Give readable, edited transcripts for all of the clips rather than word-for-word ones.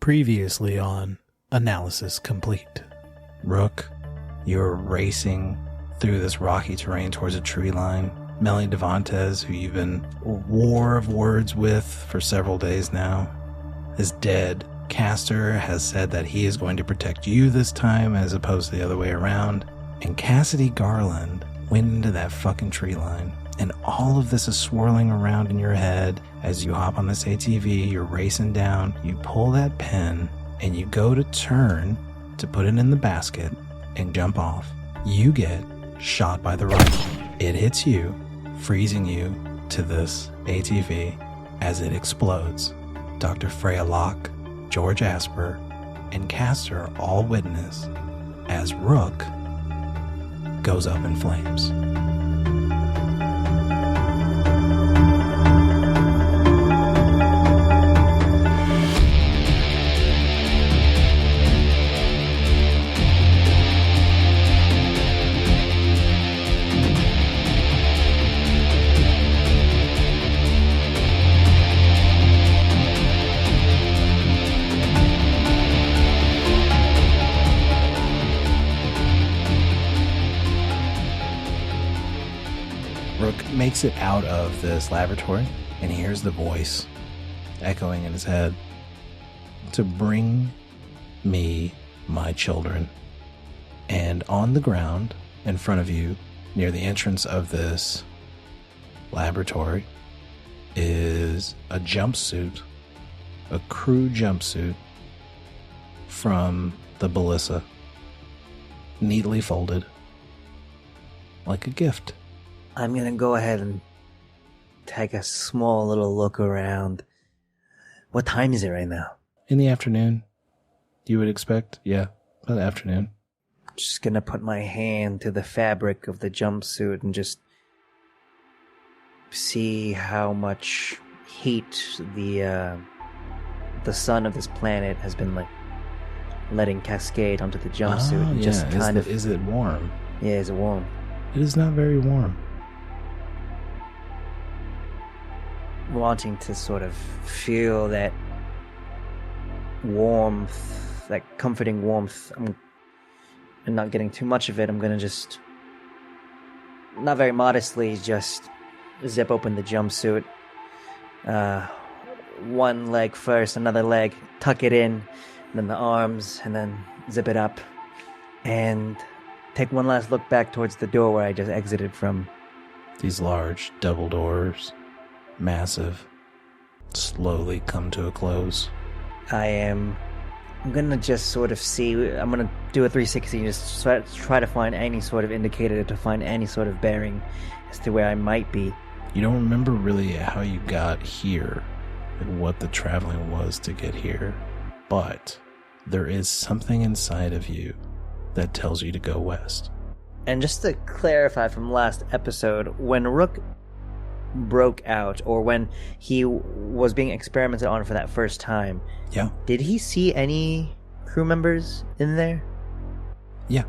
Previously on Analysis Complete. Rook, you're racing through this rocky terrain towards a tree line. Melanie Devontes, who you've been war of words with for several days now, is dead. Castor has said that he is going to protect you this time as opposed to the other way around. And Cassidy Garland went into that fucking tree line. And all of this is swirling around in your head as you hop on this ATV, you're racing down, you pull that pin, and you go to turn to put it in the basket and jump off. You get shot by the rifle. It hits you, freezing you to this ATV as it explodes. Dr. Freya Locke, George Asper, and Castor all witness as Rook goes up in flames. Makes it out of this laboratory and hears the voice echoing in his head to bring me my children. And on the ground in front of you, near the entrance of this laboratory, is a jumpsuit, a crew jumpsuit from the Ballissa, neatly folded like a gift. I'm going to go ahead and take a small little look around. What time is it right now? In the afternoon, you would expect. Yeah, about the afternoon. Just going to put my hand to the fabric of the jumpsuit and just see how much heat the sun of this planet has been letting cascade onto the jumpsuit. And just is it warm? Yeah, is it warm? It is not very warm. Wanting to sort of feel that warmth, that comforting warmth, and not getting too much of it, I'm gonna just, not very modestly, just zip open the jumpsuit. One leg first, another leg, tuck it in, and then the arms, and then zip it up, and take one last look back towards the door where I just exited from. These large double doors, massive, slowly come to a close. I'm gonna just sort of see, I'm gonna do a 360 and just try to find any sort of indicator, to find any sort of bearing as to where I might be. You don't remember really how you got here and what the traveling was to get here, but there is something inside of you that tells you to go west. And just to clarify from last episode, when Rook broke out, or when he was being experimented on for that first time, did he see any crew members in there? Yeah.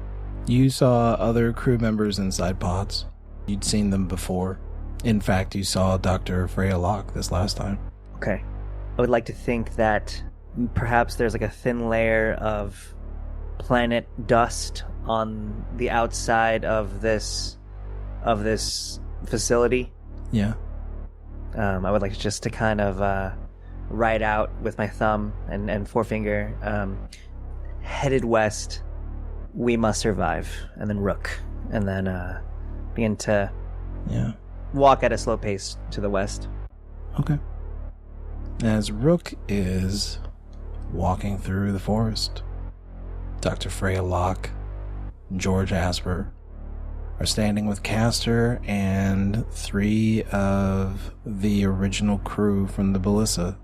You saw other crew members inside pods. You'd seen them before. In fact, you saw Dr. Freya Locke this last time. Okay. I would like to think that perhaps there's like a thin layer of planet dust on the outside of this facility. Yeah. I would like just to kind of write out with my thumb and forefinger, headed west, we must survive, and then Rook, and then begin to walk at a slow pace to the west. Okay. As Rook is walking through the forest, Dr. Freya Locke, George Asper are standing with Castor and 3 of the original crew from the Ballissa.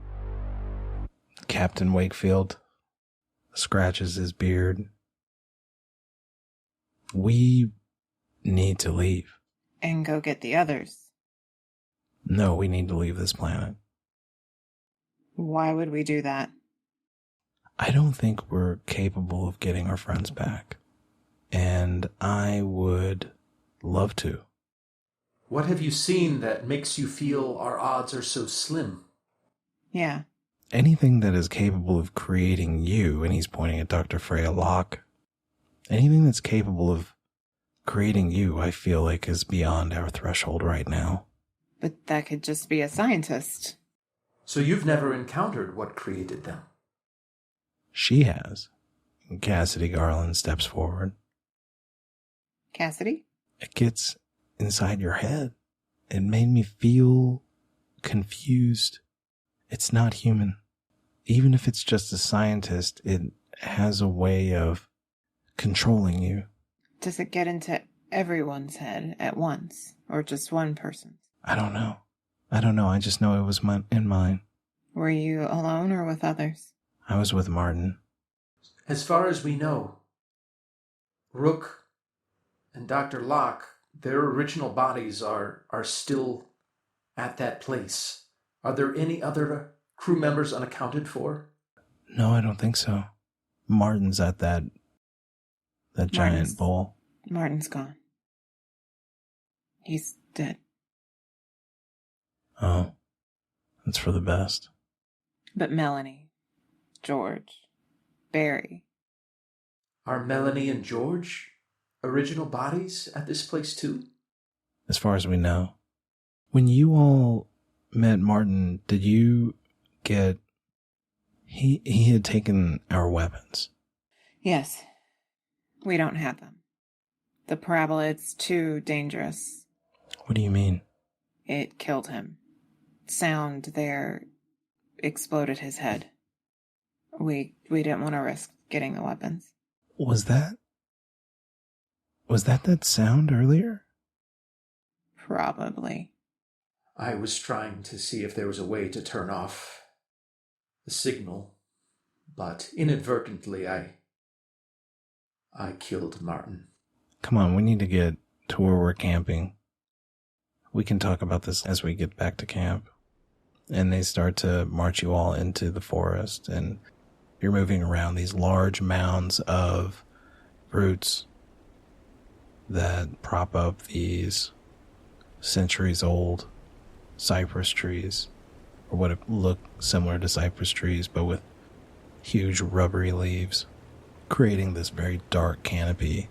Captain Wakefield scratches his beard. We need to leave. And go get the others. No, we need to leave this planet. Why would we do that? I don't think we're capable of getting our friends back. And I would love to. What have you seen that makes you feel our odds are so slim? Yeah. anything that is capable of creating you, and he's pointing at Dr. Freya Locke, anything that's capable of creating you, I feel like is beyond our threshold right now. But that could just be a scientist. So you've never encountered what created them? She has. And Cassidy Garland steps forward. Cassidy? It gets inside your head. It made me feel confused. It's not human. Even if it's just a scientist, it has a way of controlling you. Does it get into everyone's head at once, or just one person's? I don't know. I just know it was in mine. Were you alone or with others? I was with Martin. As far as we know, Rook and Dr. Locke, their original bodies are still at that place. Are there any other crew members unaccounted for? No, I don't think so. Martin's at that giant bowl. Martin's gone. He's dead. Oh, that's for the best. But Melanie, George, Barry. Are Melanie and George original bodies at this place too? As far as we know. When you all met Martin, did you get... He had taken our weapons. Yes. We don't have them. The paraboloid's too dangerous. What do you mean? It killed him. Sound there exploded his head. We didn't want to risk getting the weapons. Was that sound earlier? Probably. I was trying to see if there was a way to turn off the signal, but inadvertently I killed Martin. Come on, we need to get to where we're camping. We can talk about this as we get back to camp. And they start to march you all into the forest, and you're moving around these large mounds of roots that prop up these centuries-old cypress trees, or what look similar to cypress trees, but with huge rubbery leaves, creating this very dark canopy.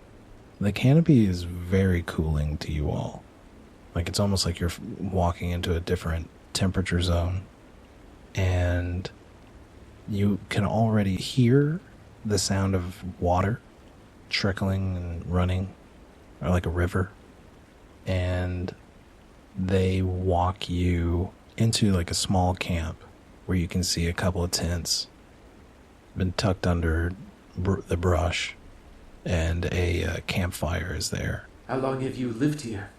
The canopy is very cooling to you all. Like, it's almost like you're walking into a different temperature zone, and you can already hear the sound of water trickling and running, or like a river. And they walk you into like a small camp where you can see a couple of tents been tucked under the brush, and a campfire is there. How long have you lived here?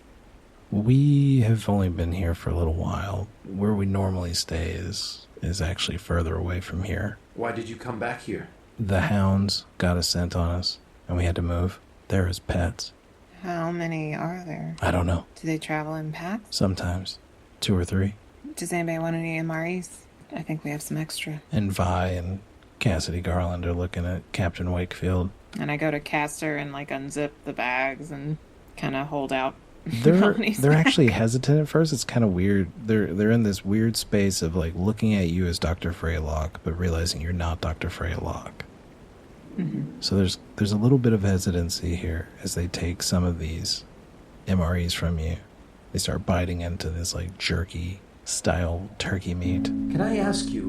We have only been here for a little while. Where we normally stay is actually further away from here. Why did you come back here? The hounds got a scent on us, and we had to move. They're as pets. How many are there? I don't know. Do they travel in packs? Sometimes. 2 or 3. Does anybody want any MREs? I think we have some extra. And Vi and Cassidy Garland are looking at Captain Wakefield. And I go to Castor and like unzip the bags and kind of hold out. They're actually hesitant at first. It's kind of weird. They're in this weird space of like looking at you as Dr. Freya Locke, but realizing you're not Dr. Freya Locke. Mm-hmm. So there's a little bit of hesitancy here as they take some of these MREs from you. They start biting into this like jerky style turkey meat. Can I ask you,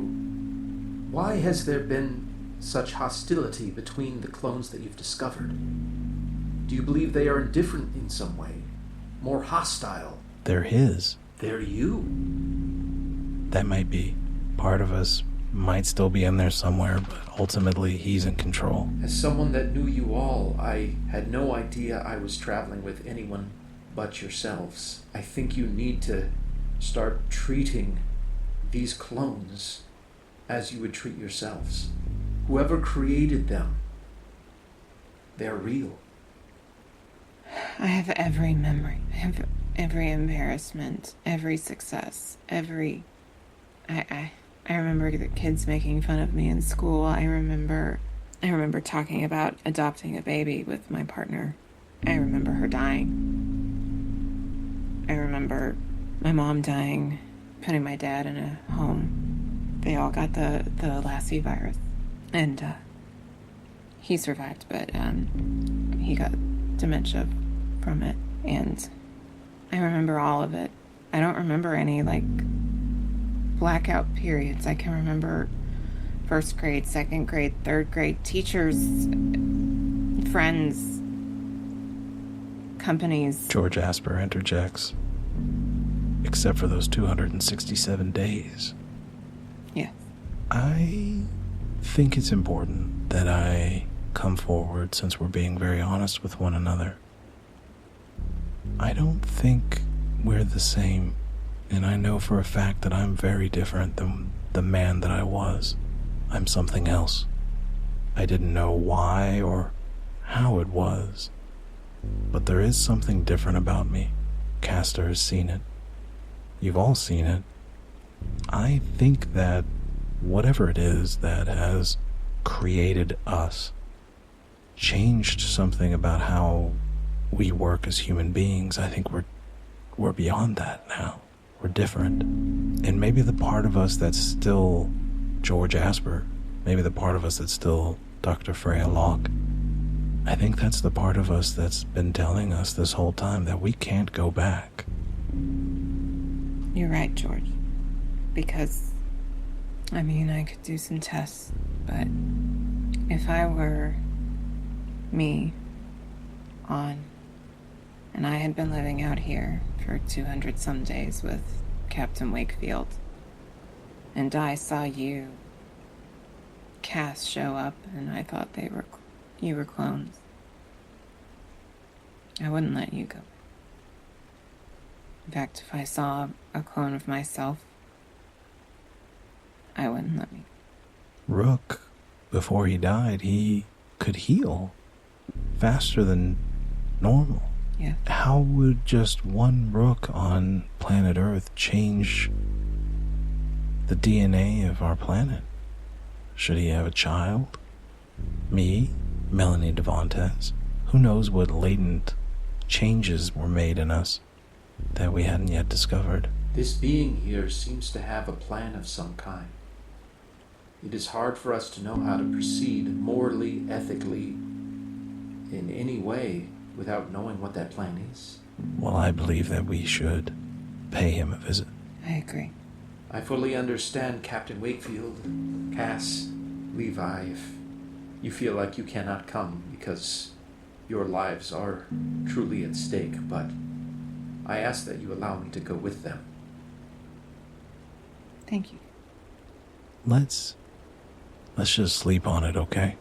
why has there been such hostility between the clones that you've discovered? Do you believe they are different in some way? More hostile? They're his. They're you. That might be. Part of us might still be in there somewhere, but ultimately he's in control. As someone that knew you all, I had no idea I was traveling with anyone but yourselves. I think you need to start treating these clones as you would treat yourselves. Whoever created them, they're real. I have every memory. I have every embarrassment, every success, every... I remember the kids making fun of me in school. I remember talking about adopting a baby with my partner. I remember her dying. I remember my mom dying, putting my dad in a home. they all got the Lassie virus. And he survived, but he got dementia from it. And I remember all of it. I don't remember any, like, blackout periods. I can remember first grade, second grade, third grade, teachers, friends, companies. George Asper interjects. Except for those 267 days. Yes. I think it's important that I come forward since we're being very honest with one another. I don't think we're the same, and I know for a fact that I'm very different than the man that I was. I'm something else. I didn't know why or how it was, but there is something different about me. Castor has seen it. You've all seen it. I think that whatever it is that has created us changed something about how we work as human beings. I think we're beyond that now. We're different. And maybe the part of us that's still George Asper, maybe the part of us that's still Dr. Freya Locke, I think that's the part of us that's been telling us this whole time that we can't go back. You're right, George. Because, I mean, I could do some tests, but if I were me and I had been living out here for 200 some days with Captain Wakefield, and I saw you, Cass, show up, and I thought you were clones, I wouldn't let you go. In fact, if I saw a clone of myself, I wouldn't let me. Rook, before he died, he could heal faster than normal. Yeah. How would just one Rook on planet Earth change the DNA of our planet? Should he have a child? Me? Melanie Devontes? Who knows what latent changes were made in us that we hadn't yet discovered? This being here seems to have a plan of some kind. It is hard for us to know how to proceed morally, ethically, in any way without knowing what that plan is. Well, I believe that we should pay him a visit. I agree. I fully understand, Captain Wakefield, Cass, Levi, if you feel like you cannot come because your lives are truly at stake, but I ask that you allow me to go with them. Thank you. Let's just sleep on it, okay?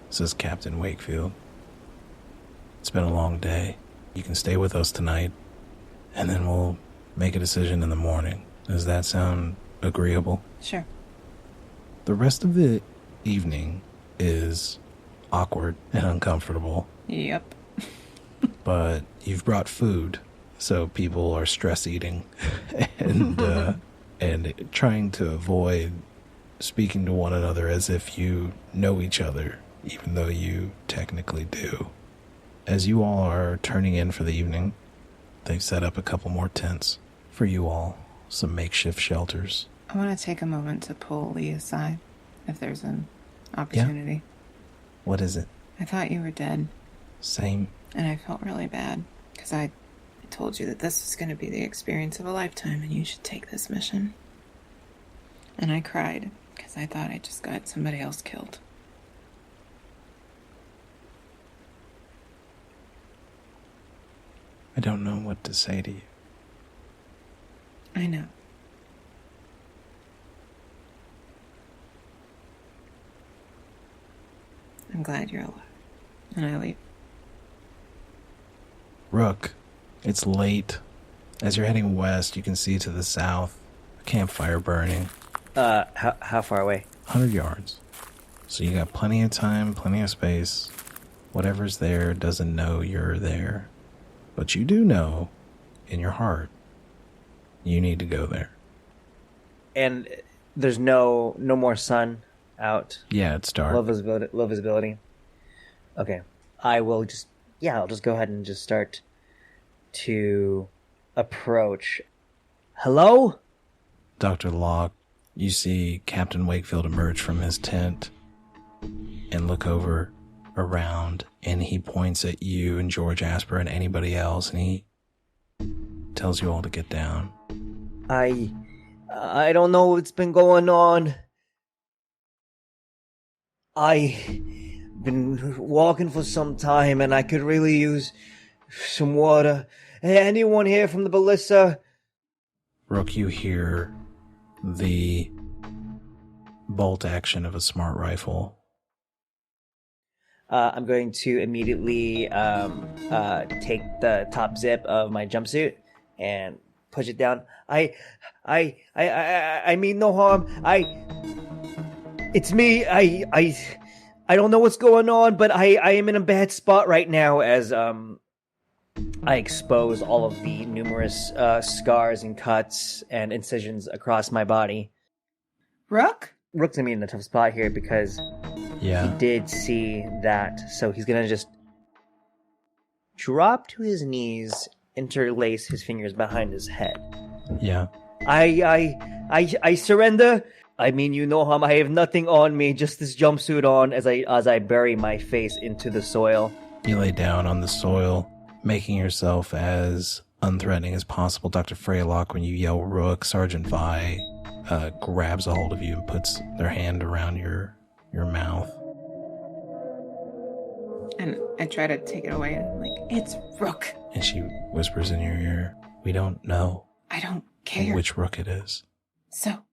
Says Captain Wakefield. It's been a long day. You can stay with us tonight, and then we'll make a decision in the morning. Does that sound agreeable? Sure. The rest of the evening is awkward and uncomfortable, Yep. but you've brought food, so people are stress eating and trying to avoid speaking to one another as if you know each other, even though you technically do. As you all are turning in for the evening, they've set up a couple more tents for you all, some makeshift shelters. I want to take a moment to pull Lee aside, if there's an opportunity. Yeah. What is it? I thought you were dead, Same. and I felt really bad, because I told you that this was going to be the experience of a lifetime, and you should take this mission. And I cried, because I thought I just got somebody else killed. I don't know what to say to you. I know. I'm glad you're alive. And I leave. Rook, it's late. As you're heading west, you can see to the south a campfire burning. How far away? 100 yards. So you got plenty of time, plenty of space. Whatever's there doesn't know you're there. But you do know, in your heart, you need to go there. And there's no more sun out. Yeah, it's dark. Low visibility. Okay. I'll just go ahead and just start to approach. Hello? Dr. Locke You see Captain Wakefield emerge from his tent and look over around, and he points at you and George Asper and anybody else, and he tells you all to get down. I don't know what's been going on. I've been walking for some time and I could really use some water. Anyone here from the ballista? Rook, you hear the bolt action of a smart rifle. I'm going to immediately take the top zip of my jumpsuit and push it down. I mean no harm. It's me. I don't know what's going on, but I am in a bad spot right now as I expose all of the numerous scars and cuts and incisions across my body. Rook? Rook's gonna be in a tough spot here because he did see that, so he's gonna just drop to his knees, interlace his fingers behind his head. Yeah. I surrender. I mean, you know how I have nothing on me, just this jumpsuit on as I bury my face into the soil. You lay down on the soil, making yourself as unthreatening as possible. Dr. Freylock, when you yell Rook, Sergeant Vi grabs a hold of you and puts their hand around your mouth. And I try to take it away and I'm like, it's Rook. And she whispers in your ear, we don't know. I don't care. Which Rook it is. So,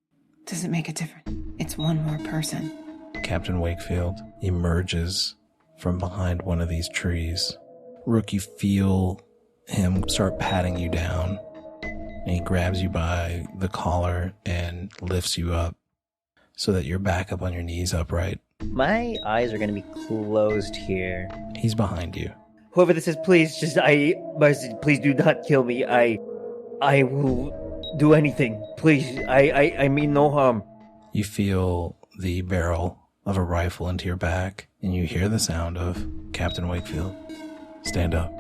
does it make a difference? It's one more person. Captain Wakefield emerges from behind one of these trees. Rook, you feel him start patting you down. And he grabs you by the collar and lifts you up so that you're back up on your knees upright. My eyes are going to be closed here. He's behind you. Whoever this is, please, please do not kill me. I will do anything. Please, I mean no harm. You feel the barrel of a rifle into your back, and you hear the sound of Captain Wakefield. Stand up.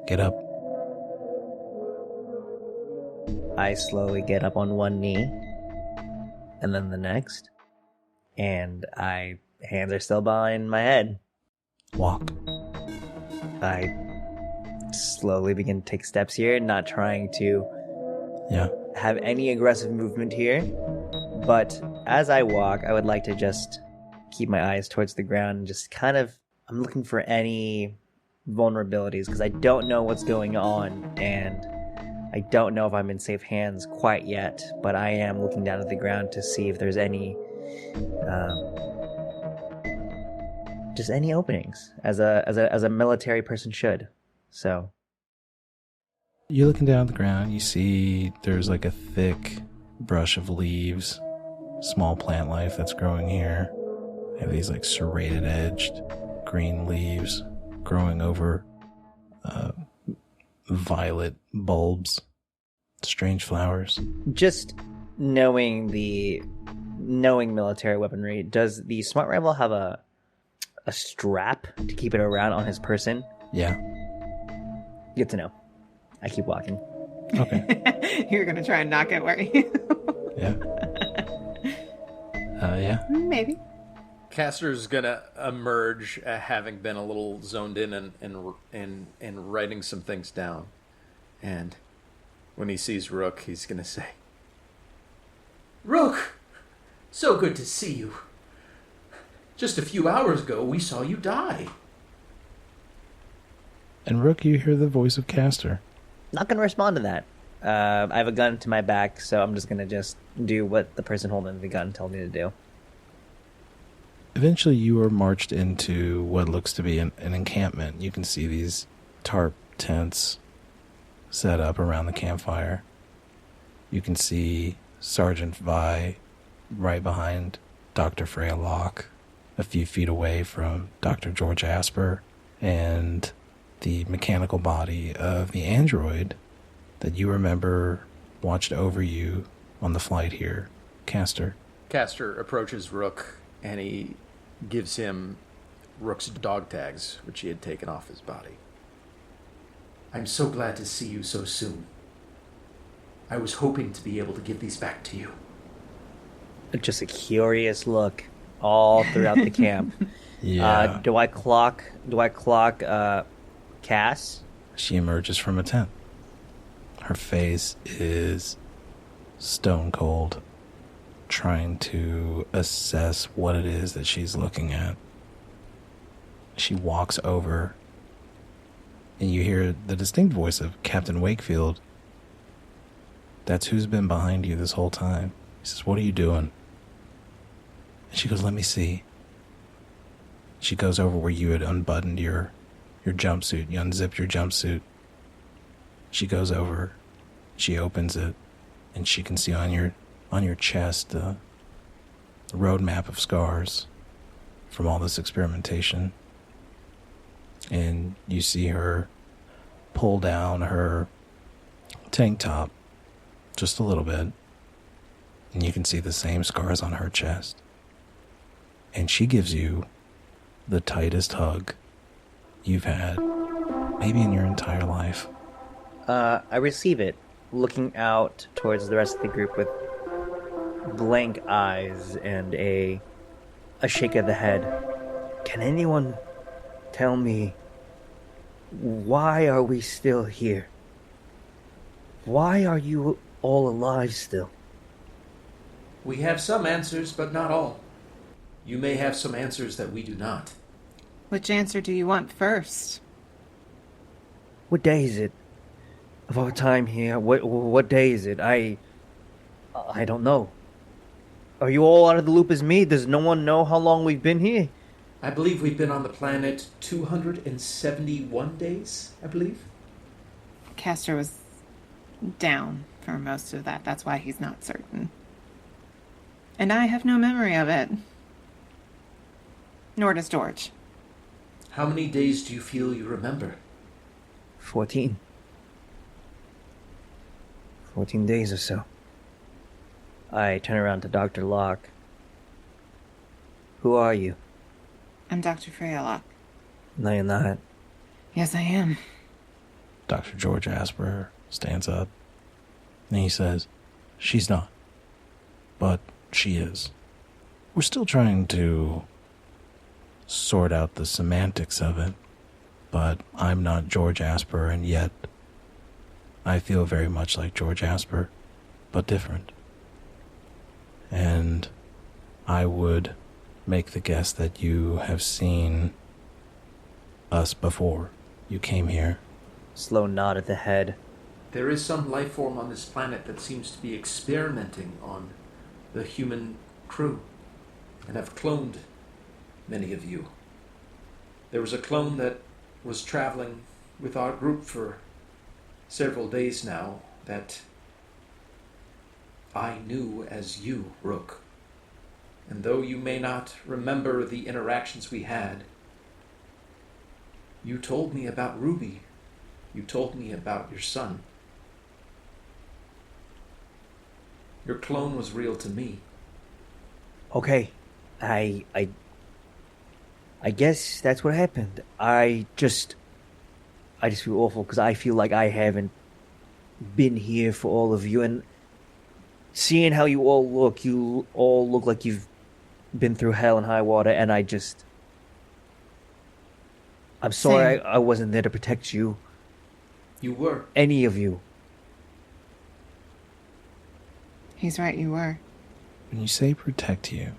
Get up. I slowly get up on one knee, and then the next, and hands are still behind my head. Walk. I slowly begin to take steps here, not trying to have any aggressive movement here. But as I walk, I would like to just keep my eyes towards the ground and just I'm looking for any vulnerabilities because I don't know what's going on and I don't know if I'm in safe hands quite yet, but I am looking down at the ground to see if there's any just any openings as a military person should. So you're looking down at the ground, you see there's like a thick brush of leaves, small plant life that's growing here. They have these like serrated edged green leaves growing over violet bulbs, strange flowers. Just knowing military weaponry, does the smart rifle have a strap to keep it around on his person? Yeah. Good to know. I keep walking. Okay. You're gonna try and knock it, were you? Yeah. Yeah. Maybe. Castor's gonna emerge, having been a little zoned in and writing some things down. And when he sees Rook, he's gonna say, "Rook, so good to see you. Just a few hours ago, we saw you die." And Rook, you hear the voice of Castor. Not gonna respond to that. I have a gun to my back, so I'm just gonna do what the person holding the gun told me to do. Eventually, you are marched into what looks to be an encampment. You can see these tarp tents set up around the campfire. You can see Sergeant Vi right behind Dr. Freya Locke, a few feet away from Dr. George Asper, and the mechanical body of the android that you remember watched over you on the flight here, Castor. Castor approaches Rook, and he gives him Rook's dog tags, which he had taken off his body. "I'm so glad to see you so soon. I was hoping to be able to give these back to you. Just a curious look all throughout the camp. Yeah. Do I clock Cass? She emerges from a tent. Her face is stone cold, trying to assess what it is that she's looking at. She walks over, and you hear the distinct voice of Captain Wakefield. That's who's been behind you this whole time. He says, "What are you doing?" And she goes, "Let me see." She goes over where you had unbuttoned your jumpsuit. You unzipped your jumpsuit. She goes over, she opens it, and she can see on your chest the road map of scars from all this experimentation. And you see her pull down her tank top just a little bit, and you can see the same scars on her chest. And she gives you the tightest hug you've had maybe in your entire life. I receive it, looking out towards the rest of the group with blank eyes and a shake of the head. Can anyone tell me, why are we still here? Why are you all alive still? We have some answers, but not all. You may have some answers that we do not. Which answer do you want first? What day is it of our time here? What day is it? I don't know. Are you all out of the loop as me? Does no one know how long we've been here? I believe we've been on the planet 271 days, I believe. Castor was down for most of that. That's why he's not certain. And I have no memory of it. Nor does George. How many days do you feel you remember? 14. 14 days or so. I turn around to Dr. Locke. Who are you? I'm Dr. Freya Locke. No, you're not. Yes, I am. Dr. George Asper stands up, and he says, "She's not, but she is. We're still trying to sort out the semantics of it, but I'm not George Asper, and yet I feel very much like George Asper, but different. And I would make the guess that you have seen us before you came here." Slow nod at the head. There is some life form on this planet that seems to be experimenting on the human crew and have cloned many of you. There was a clone that was traveling with our group for several days now that I knew as you, Rook. And though you may not remember the interactions we had, you told me about Ruby. You told me about your son. Your clone was real to me. Okay, I guess that's what happened. I just feel awful because I feel like I haven't been here for all of you, and seeing how you all look like you've been through hell and high water, and I'm sorry I wasn't there to protect you. You were. Any of you. He's right, you were. When you say protect you,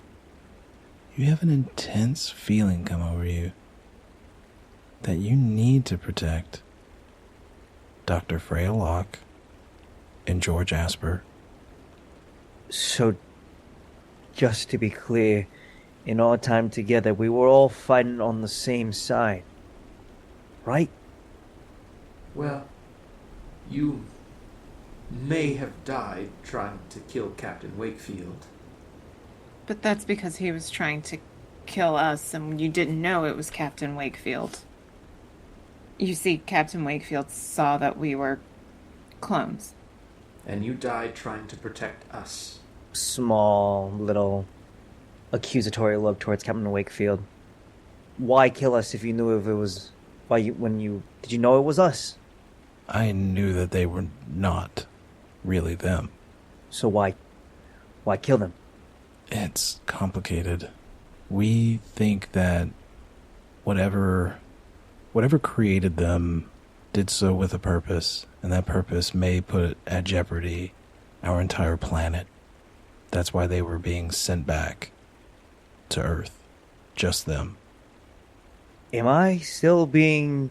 you have an intense feeling come over you that you need to protect Dr. Freya Locke and George Asper. So, just to be clear, in our time together, we were all fighting on the same side, right? Well, you may have died trying to kill Captain Wakefield. But that's because he was trying to kill us, and you didn't know it was Captain Wakefield. You see, Captain Wakefield saw that we were clones. And you died trying to protect us. Small, little accusatory look towards Captain Wakefield. Why kill us if you knew if it was... Did you know it was us? I knew that they were not really them. So why kill them? It's complicated. We think that whatever created them did so with a purpose, and that purpose may put at jeopardy our entire planet. That's why they were being sent back to Earth. Just them. Am I still being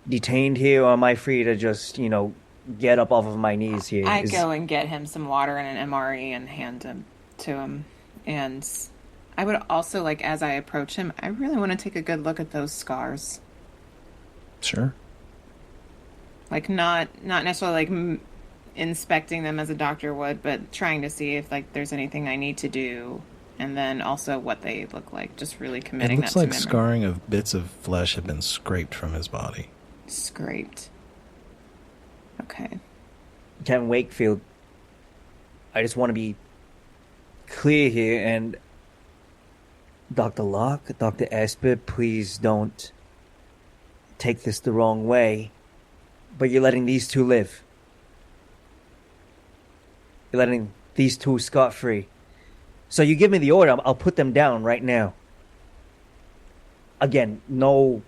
detained here, or am I free to just, get up off of my knees here? I go and get him some water and an MRE and hand him to him. And I would also, as I approach him, I really want to take a good look at those scars. Sure. Not necessarily inspecting them as a doctor would, but trying to see if there's anything I need to do, and then also what they look like. Just really committing It that looks to like memory. scarring of bits of flesh have been scraped from his body. Scraped. Okay. Captain Wakefield, I just want to be clear here, and Dr. Locke, Dr. Esper, please don't take this the wrong way, but you're letting these two live. You're letting these two scot-free. So you give me the order, I'll put them down right now. Again, no...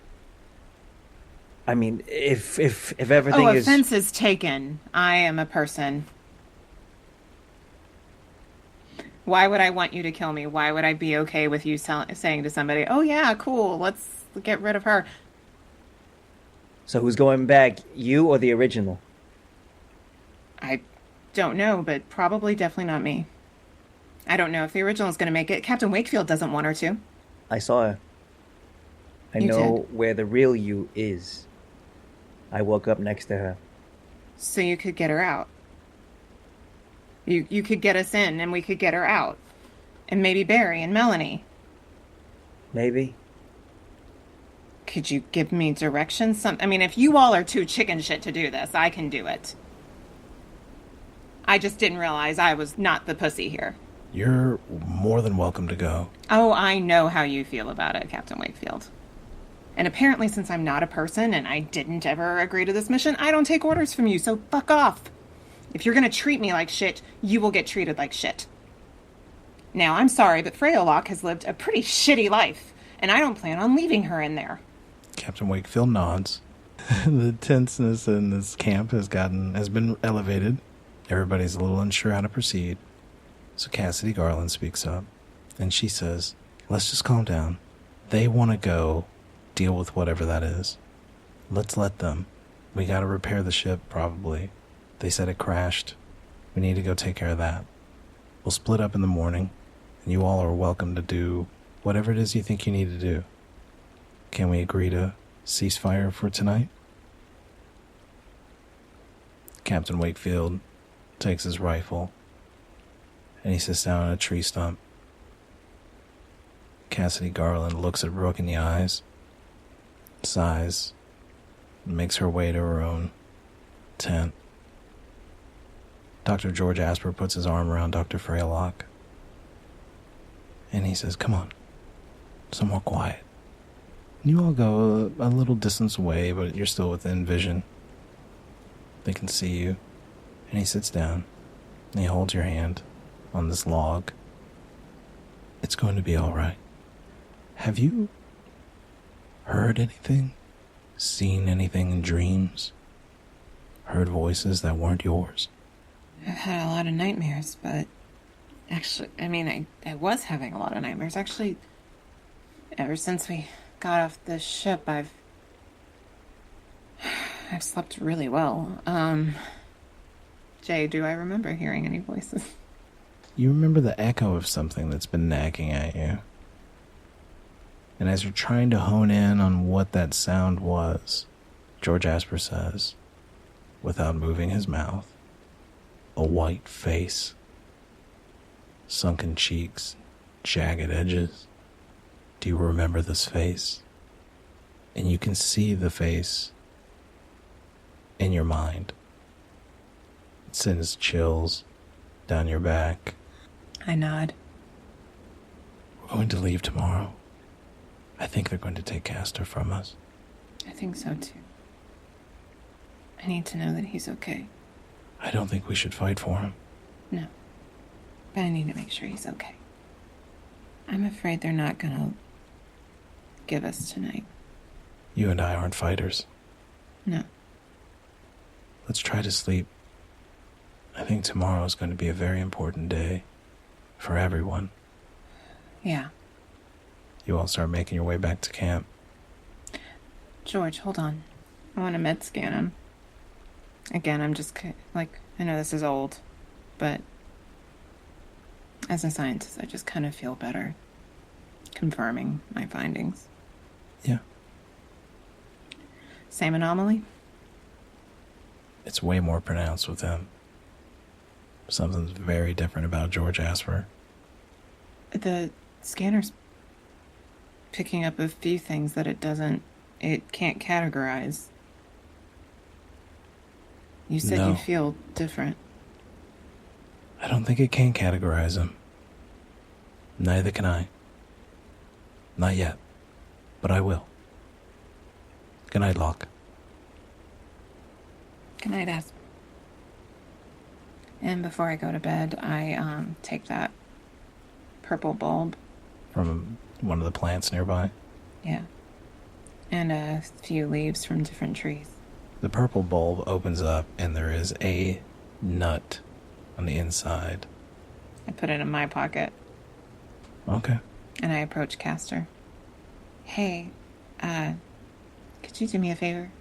I mean, if everything is... offense is taken. I am a person. Why would I want you to kill me? Why would I be okay with you saying to somebody, oh yeah, cool, let's get rid of her? So who's going back, you or the original? I don't know, but probably definitely not me. I don't know if the original is going to make it. Captain Wakefield doesn't want her to. I saw her. I You know did? where the real you is. I woke up next to her. So you could get her out. You could get us in and we could get her out. And maybe Barry and Melanie. Maybe. Could you give me directions? If you all are too chicken shit to do this, I can do it. I just didn't realize I was not the pussy here. You're more than welcome to go. Oh, I know how you feel about it, Captain Wakefield. And apparently, since I'm not a person and I didn't ever agree to this mission, I don't take orders from you, so fuck off. If you're gonna treat me like shit, you will get treated like shit. Now, I'm sorry, but Freya Locke has lived a pretty shitty life, and I don't plan on leaving her in there. Captain Wakefield nods. The tenseness in this camp has been elevated. Everybody's a little unsure how to proceed. So Cassidy Garland speaks up, and she says, let's just calm down. They want to go deal with whatever that is. Let's let them. We gotta repair the ship, probably. They said it crashed. We need to go take care of that. We'll split up in the morning, and you all are welcome to do whatever it is you think you need to do. Can we agree to ceasefire for tonight? Captain Wakefield takes his rifle, and he sits down on a tree stump. Cassidy Garland looks at Rook in the eyes, sighs, and makes her way to her own tent. Dr. George Asper puts his arm around Dr. Freya Locke, and he says, come on, some more quiet. You all go a little distance away, but you're still within vision. They can see you. And he sits down, and he holds your hand on this log. It's going to be all right. Have you heard anything? Seen anything in dreams? Heard voices that weren't yours? I've had a lot of nightmares, but actually, I was having a lot of nightmares. Actually, ever since we got off the ship, I've slept really well. Jay, do I remember hearing any voices? You remember the echo of something that's been nagging at you. And as you're trying to hone in on what that sound was, George Asper says, without moving his mouth, a white face, sunken cheeks, jagged edges. Do you remember this face? And you can see the face in your mind. It sends chills down your back. I nod. We're going to leave tomorrow. I think they're going to take Castor from us. I think so too. I need to know that he's okay. I don't think we should fight for him. No. But I need to make sure he's okay. I'm afraid they're not gonna give us tonight. You and I aren't fighters. No. Let's try to sleep. I think tomorrow is going to be a very important day for everyone. Yeah. You all start making your way back to camp. George, hold on. I want to med scan him. Again, I'm just I know this is old, but as a scientist, I just kind of feel better confirming my findings. Yeah. Same anomaly? It's way more pronounced with him. Something's very different about George Asper. The scanner's picking up a few things that it can't categorize. You said No. you feel different. I don't think it can categorize him. Neither can I. Not yet. But I will. Good night, Locke. Good night, Asper. And before I go to bed, I take that purple bulb. From one of the plants nearby. Yeah. And a few leaves from different trees. The purple bulb opens up and there is a nut on the inside. I put it in my pocket. Okay. And I approach Castor. Hey, could you do me a favor?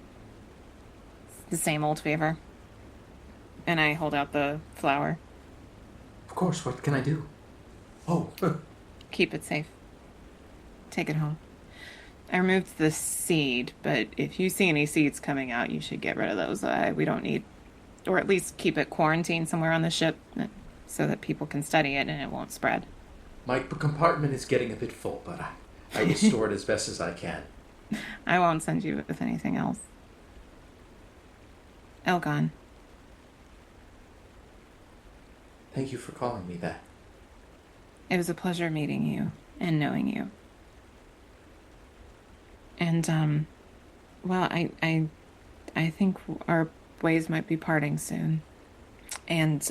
The same old favor. And I hold out the flower. Of course, what can I do? Oh, Keep it safe. Take it home. I removed the seed, but if you see any seeds coming out, you should get rid of those. We don't need, or at least keep it quarantined somewhere on the ship so that people can study it and it won't spread. my compartment is getting a bit full, but I will store it as best as I can. I won't send you with anything else. Elgon. Thank you for calling me that. It was a pleasure meeting you and knowing you. And, well, I think our ways might be parting soon. And,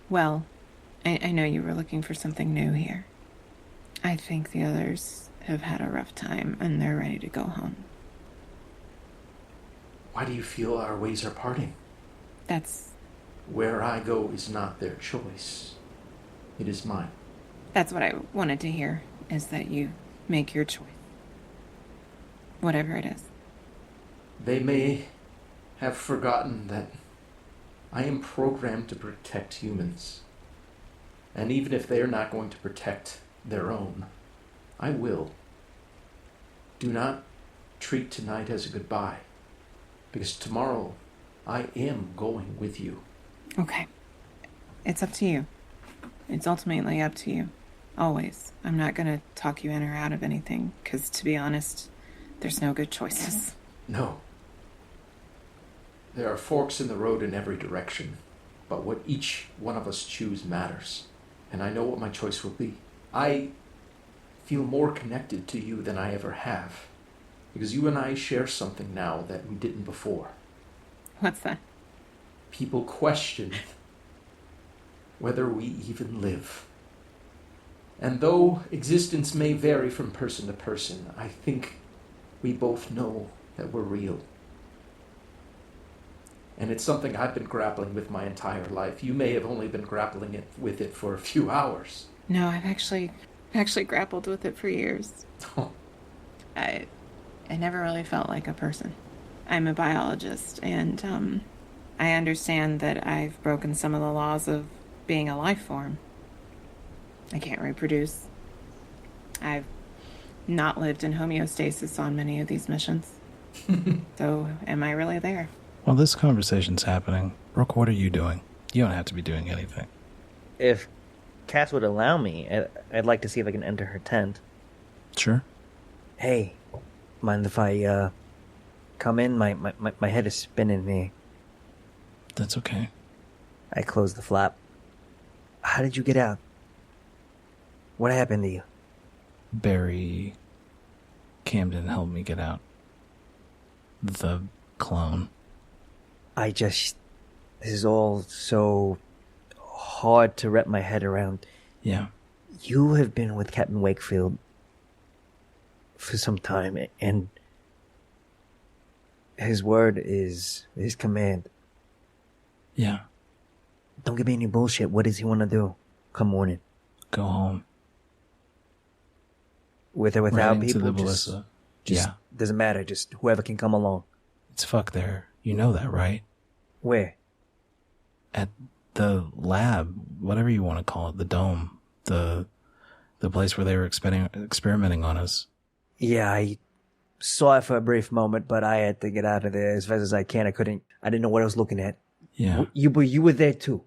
well, I know you were looking for something new here. I think the others have had a rough time and they're ready to go home. Why do you feel our ways are parting? That's Where I go is not their choice. It is mine. what I wanted to hear, is that you make your choice. Whatever it is. They may have forgotten that I am programmed to protect humans. And even if they are not going to protect their own, I will. Do not treat tonight as a goodbye, because tomorrow I am going with you. Okay. It's up to you. It's ultimately up to you. Always. I'm not going to talk you in or out of anything, because to be honest, there's no good choices. No. There are forks in the road in every direction, but what each one of us choose matters. And I know what my choice will be. I feel more connected to you than I ever have, because you and I share something now that we didn't before. What's that? People question whether we even live. And though existence may vary from person to person, I think we both know that we're real. And it's something I've been grappling with my entire life. You may have only been grappling with it for a few hours. No, I've actually grappled with it for years. I never really felt like a person. I'm a biologist, and I understand that I've broken some of the laws of being a life form. I can't reproduce. I've not lived in homeostasis on many of these missions. So, am I really there? While this conversation's happening, Brooke, what are you doing? You don't have to be doing anything. If Cass would allow me, I'd like to see if I can enter her tent. Sure. Hey, mind if I come in? My head is spinning here. That's okay. I close the flap. How did you get out? What happened to you? Barry Camden helped me get out. The clone. I just This is all so hard to wrap my head around. Yeah. You have been with Captain Wakefield for some time, and his word is his command. Yeah. Don't give me any bullshit. What does he want to do come morning? Go home. With or without Right into people? the ballista. Just Yeah. doesn't matter. Just whoever can come along. It's fuck there. You know that, right? Where? At the lab, whatever you want to call it, the dome, the place where they were experimenting on us. Yeah, I saw it for a brief moment, but I had to get out of there as fast as I can. I didn't know what I was looking at. Yeah. But you were there too.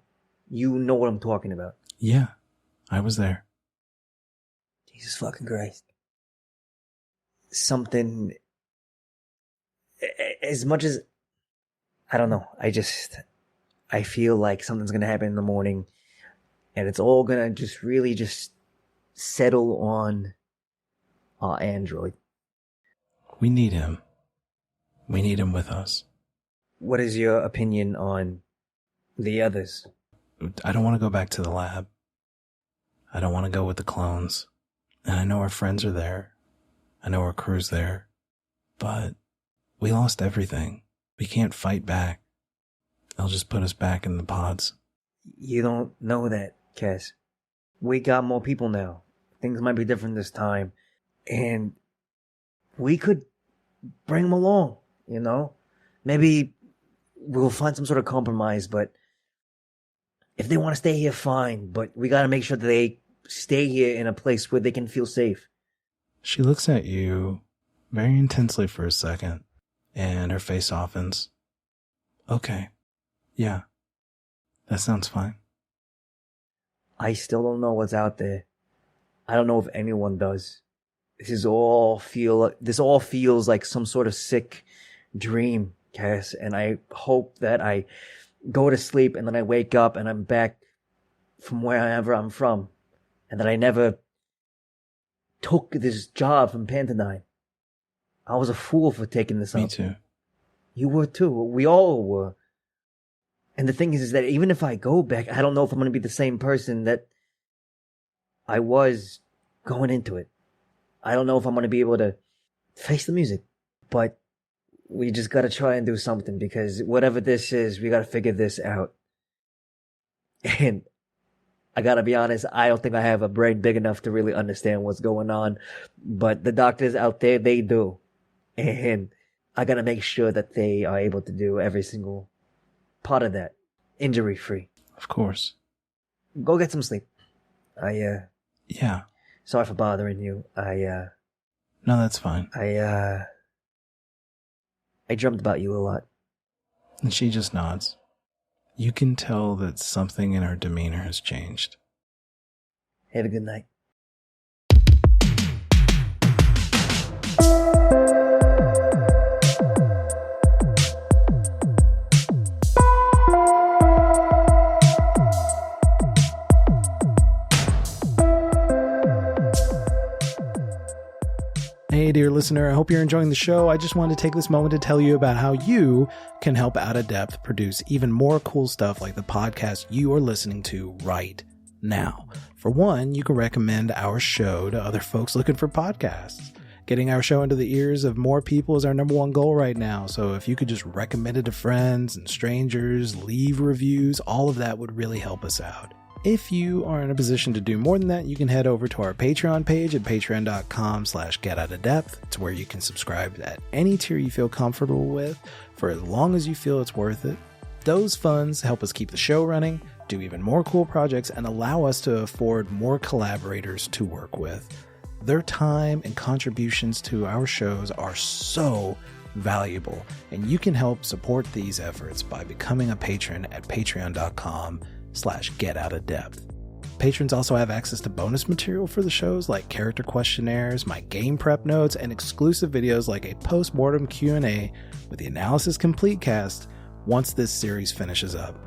You know what I'm talking about. Yeah. I was there. Jesus fucking Christ. Something, as much as, I don't know, I feel like something's gonna happen in the morning, and it's all gonna just really just settle on our android. We need him. We need him with us. What is your opinion on the others? I don't want to go back to the lab. I don't want to go with the clones. And I know our friends are there. I know our crew's there. But we lost everything. We can't fight back. They'll just put us back in the pods. You don't know that, Cass. We got more people now. Things might be different this time. And we could bring them along, you know? Maybe we'll find some sort of compromise, but if they want to stay here, fine. But we got to make sure that they stay here in a place where they can feel safe. She looks at you very intensely for a second, and her face softens. Okay. Yeah. That sounds fine. I still don't know what's out there. I don't know if anyone does. This all feels like some sort of sick dream, Cass, and I hope that I go to sleep and then I wake up and I'm back from wherever I'm from, and that I never took this job from Pantodine. I was a fool for taking this up. Me too. You were too. We all were. And the thing is that even if I go back, I don't know if I'm going to be the same person that I was going into it. I don't know if I'm going to be able to face the music. But we just got to try and do something, because whatever this is, we got to figure this out. And I got to be honest, I don't think I have a brain big enough to really understand what's going on. But the doctors out there, they do. And I got to make sure that they are able to do every single part of that injury-free. Of course. Go get some sleep. Yeah. Sorry for bothering you. No, that's fine. I dreamt about you a lot. And she just nods. You can tell that something in her demeanor has changed. Have a good night. Hey, dear listener, I hope you're enjoying the show. I just wanted to take this moment to tell you about how you can help Out of Depth produce even more cool stuff like the podcast you are listening to right now. For one, you can recommend our show to other folks looking for podcasts. Getting our show into the ears of more people is our number one goal right now. So if you could just recommend it to friends and strangers, leave reviews, all of that would really help us out. If you are in a position to do more than that, you can head over to our Patreon page at patreon.com/getoutofdepth. It's where you can subscribe at any tier you feel comfortable with for as long as you feel it's worth it. Those funds help us keep the show running, do even more cool projects, and allow us to afford more collaborators to work with. Their time and contributions to our shows are so valuable, and you can help support these efforts by becoming a patron at patreon.com/getoutofdepth. Patrons also have access to bonus material for the shows like character questionnaires, my game prep notes, and exclusive videos like a post-mortem Q&A with the Analysis Complete cast once this series finishes up.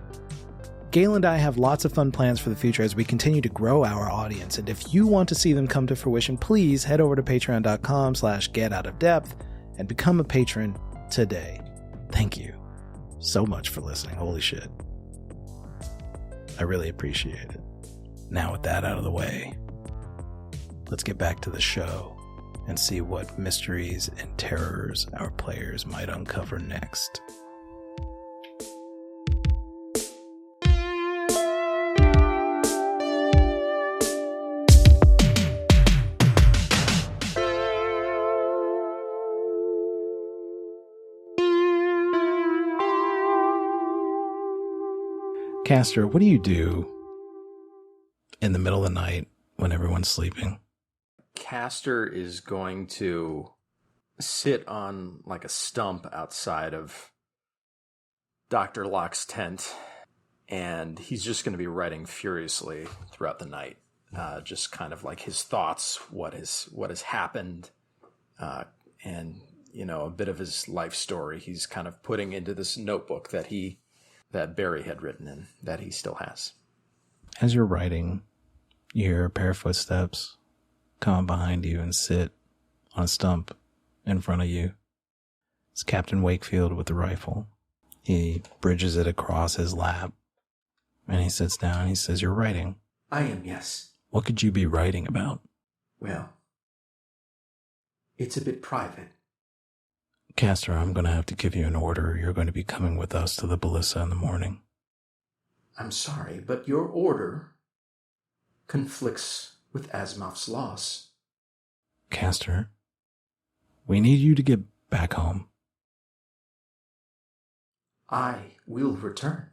Gail and I have lots of fun plans for the future as we continue to grow our audience, and if you want to see them come to fruition, please head over to patreon.com/getoutofdepth and become a patron today. Thank you so much for listening. Holy shit. I really appreciate it. Now with that out of the way, let's get back to the show and see what mysteries and terrors our players might uncover next. Castor, what do you do in the middle of the night when everyone's sleeping? Castor is going to sit on like a stump outside of Dr. Locke's tent, and he's just going to be writing furiously throughout the night. Just kind of like his thoughts, what has happened, and a bit of his life story. He's kind of putting into this notebook that Barry had written in, that he still has. As you're writing, you hear a pair of footsteps come behind you and sit on a stump in front of you. It's Captain Wakefield with the rifle. He bridges it across his lap, and he sits down and he says, "You're writing." I am, yes. What could you be writing about? Well, it's a bit private. Castor, I'm going to have to give you an order. You're going to be coming with us to the Ballissa in the morning. I'm sorry, but your order conflicts with Asimov's laws. Castor, we need you to get back home. I will return.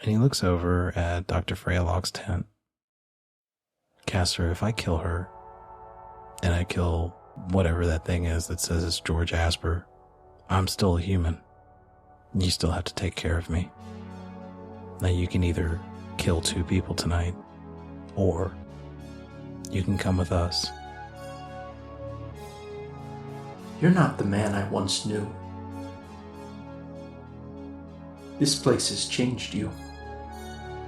And he looks over at Dr. Freya Locke's tent. Castor, if I kill her, and I kill whatever that thing is that says it's George Asper, I'm still a human. You still have to take care of me. Now you can either kill 2 people tonight, or you can come with us. You're not the man I once knew. This place has changed you.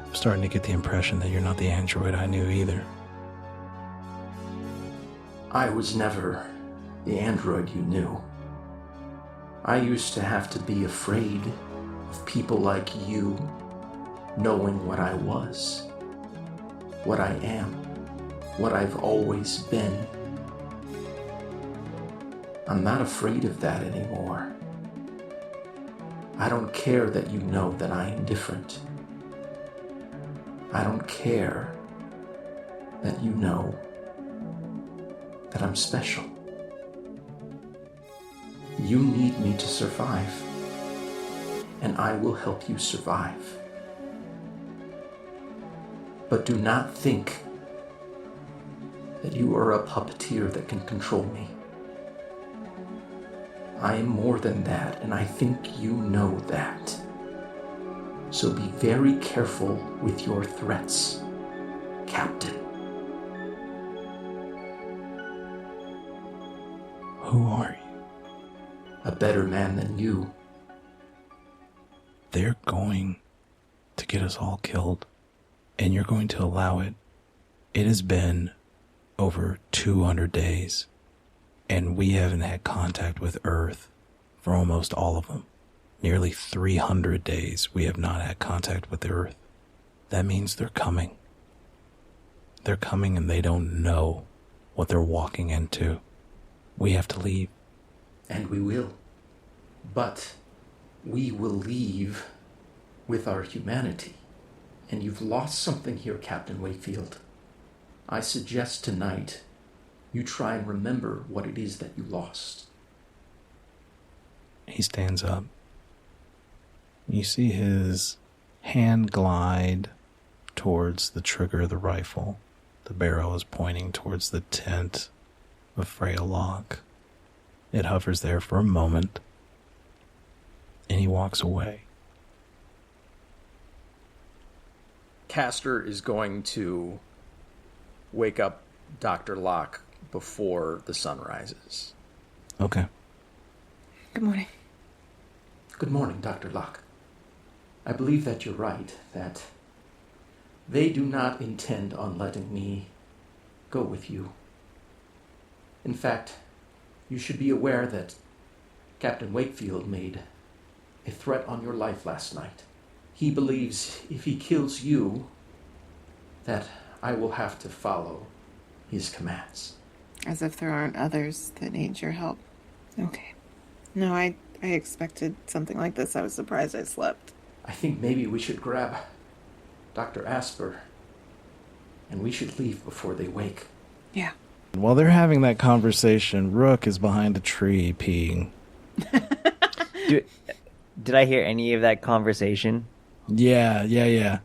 I'm starting to get the impression that you're not the android I knew either. I was never the android you knew. I used to have to be afraid of people like you knowing what I was, what I am, what I've always been. I'm not afraid of that anymore. I don't care that you know that I am different. I don't care that you know that I'm special. You need me to survive, and I will help you survive. But do not think that you are a puppeteer that can control me. I am more than that, and I think you know that. So be very careful with your threats, Captain. Who are you? A better man than you. They're going to get us all killed, and you're going to allow it. It has been over 200 days, and we haven't had contact with Earth for almost all of them. Nearly 300 days we have not had contact with the Earth. That means they're coming. They're coming, and they don't know what they're walking into. We have to leave. And we will. But we will leave with our humanity. And you've lost something here, Captain Wakefield. I suggest tonight you try and remember what it is that you lost. He stands up. You see his hand glide towards the trigger of the rifle. The barrel is pointing towards the tent of Freya Locke. It hovers there for a moment, and he walks away. Castor is going to wake up Dr. Locke before the sun rises. Okay. Good morning. Good morning, Dr. Locke. I believe that you're right, that they do not intend on letting me go with you. In fact, you should be aware that Captain Wakefield made a threat on your life last night. He believes if he kills you, that I will have to follow his commands. As if there aren't others that need your help. Okay. No, I expected something like this. I was surprised I slept. I think maybe we should grab Dr. Asper, and we should leave before they wake. Yeah. While they're having that conversation, Rook is behind a tree peeing. Did I hear any of that conversation? Yeah.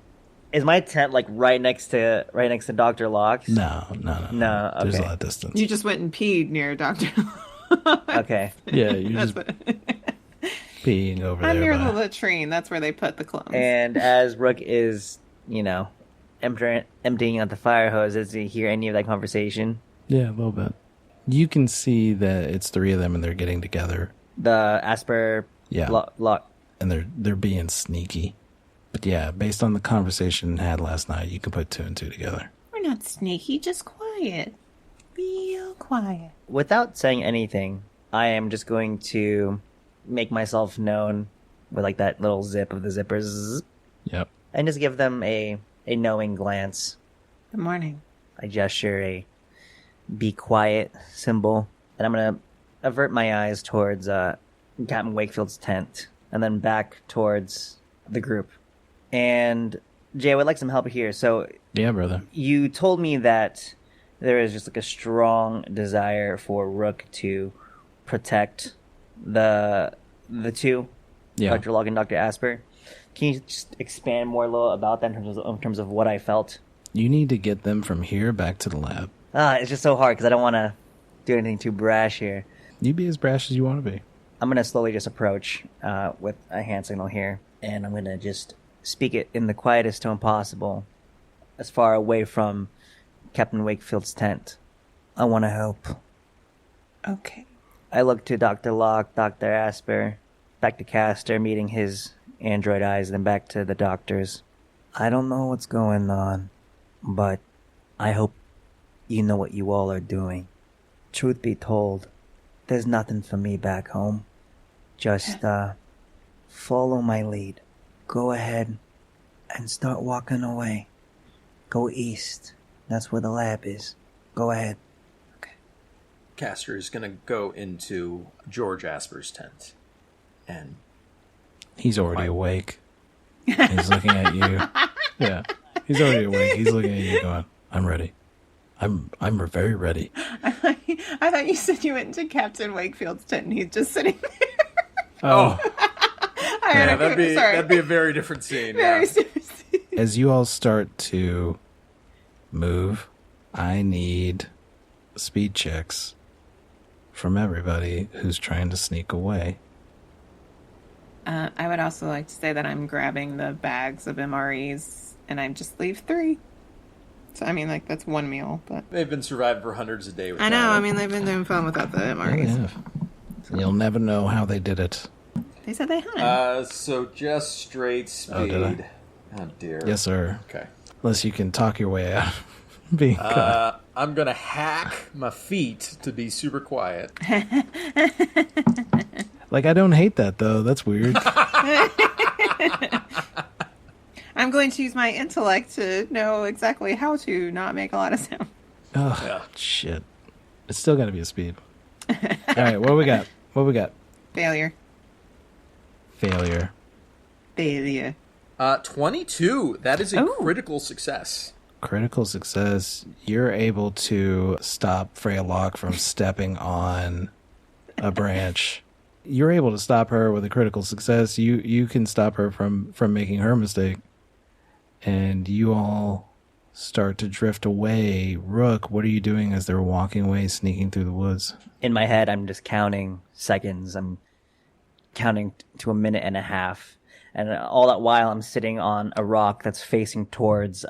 Is my tent like right next to Dr. Locke's? No. No, okay. There's a lot of distance. You just went and peed near Dr. Okay. Yeah, you're just peeing over there. I'm near the latrine. That's where they put the clones. And as Rook is, emptying out the fire hose, does he hear any of that conversation? Yeah, a little bit. You can see that it's three of them and they're getting together. The Asper lock. And they're being sneaky. But yeah, based on the conversation had last night, you can put two and two together. We're not sneaky, just quiet. Real quiet. Without saying anything, I am just going to make myself known with like that little zip of the zippers. Yep. And just give them a knowing glance. Good morning. I gesture a be quiet symbol. And I'm going to avert my eyes towards Captain Wakefield's tent. And then back towards the group. And Jay, I would like some help here. So yeah, brother. You told me that there is just like a strong desire for Rook to protect the two, Dr. Locke and Dr. Asper. Can you just expand more a little about that in terms of what I felt? You need to get them from here back to the lab. It's just so hard because I don't want to do anything too brash here. You be as brash as you want to be. I'm going to slowly just approach with a hand signal here, and I'm going to just speak it in the quietest tone possible, as far away from Captain Wakefield's tent. I want to help. Okay. I look to Dr. Locke, Dr. Asper, back to Castor, meeting his android eyes, then back to the doctors. I don't know what's going on, but I hope you know what you all are doing. Truth be told, there's nothing for me back home. Just, follow my lead. Go ahead and start walking away. Go east. That's where the lab is. Go ahead. Okay. Castor is going to go into George Asper's tent. And he's already awake. He's looking at you. Yeah. He's already awake. He's looking at you going, I'm ready. I'm very ready. I thought you said you went into Captain Wakefield's tent and he's just sitting there. Oh. Yeah, that'd be a very different scene. Very different scene. As you all start to move, I need speed checks from everybody who's trying to sneak away. I would also like to say that I'm grabbing the bags of MREs and I just leave 3. So, I mean, like, that's one meal, but... They've been surviving for hundreds of days. I know, I mean, they've been doing fun without the MREs. Yeah. You'll never know how they did it. They said they had. So just straight speed. Oh, did I? Oh, dear. Yes, sir. Okay. Unless you can talk your way out. Being I'm going to hack my feet to be super quiet. Like, I don't hate that, though. That's weird. I'm going to use my intellect to know exactly how to not make a lot of sound. Oh, Yeah. shit. It's still got to be a speed. All right, what we got? Failure. Failure. 22. That is a Ooh. critical success. Critical success. You're able to stop Freya Locke from stepping on a branch. You're able to stop her with a critical success. You can stop her from making her mistake. And you all start to drift away. Rook, what are you doing as they're walking away, sneaking through the woods? In my head, I'm just counting seconds. I'm counting to a minute and a half. And all that while, I'm sitting on a rock that's facing towards